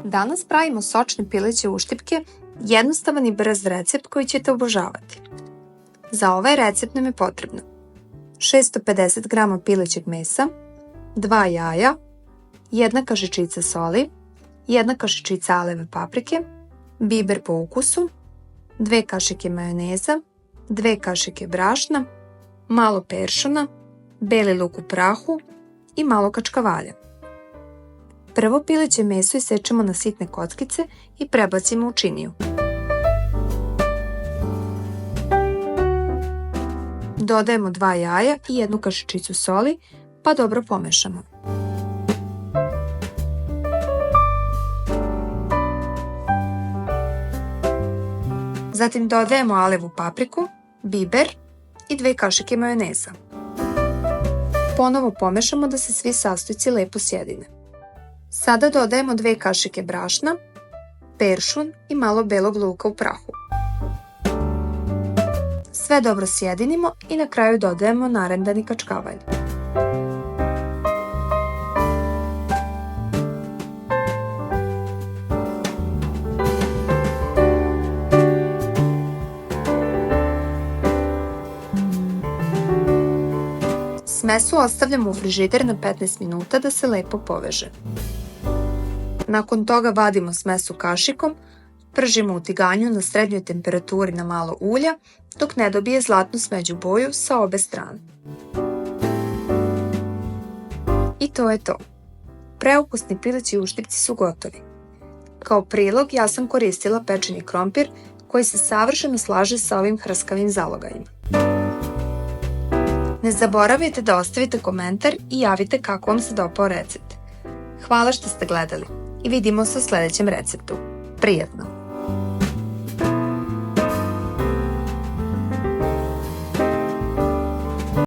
Danas pravimo sočne pileće uštipke, jednostavan i brz recept koji ćete obožavati. Za ovaj recept nam je potrebno 650 g pilećeg mesa, 2 jaja, 1 kašičica soli, 1 kašičica aleve paprike, biber po ukusu, 2 kašike majoneza, 2 kašike brašna, malo peršuna, beli luk u prahu i malo kačkavalja. Prvo pileće meso isečemo na sitne kockice i prebacimo u činiju. Dodajemo 2 jaja i 1 kašičicu soli, pa dobro pomešamo. Zatim dodajemo alevu papriku, biber i 2 kašike majoneza. Ponovo pomešamo da se svi sastojci lepo sjedine. Sada dodajemo 2 kašike brašna, peršun i malo belog luka u prahu. Sve dobro sjedinimo i na kraju dodajemo narendani kačkavalj. Smesu ostavljamo u frižider na 15 minuta da se lepo poveže. Nakon toga vadimo smesu kašikom, pržimo u tiganju na srednjoj temperaturi na malo ulja dok ne dobije zlatnu smeđu boju sa obe strane. I to je to. Preukusni pileći uštipci su gotovi. Kao prilog ja sam koristila pečeni krompir koji se savršeno slaže sa ovim hrskavim zalogajima. Ne zaboravite da ostavite komentar i javite kako vam se dopao recept. Hvala što ste gledali i vidimo se u sljedećem receptu. Prijatno!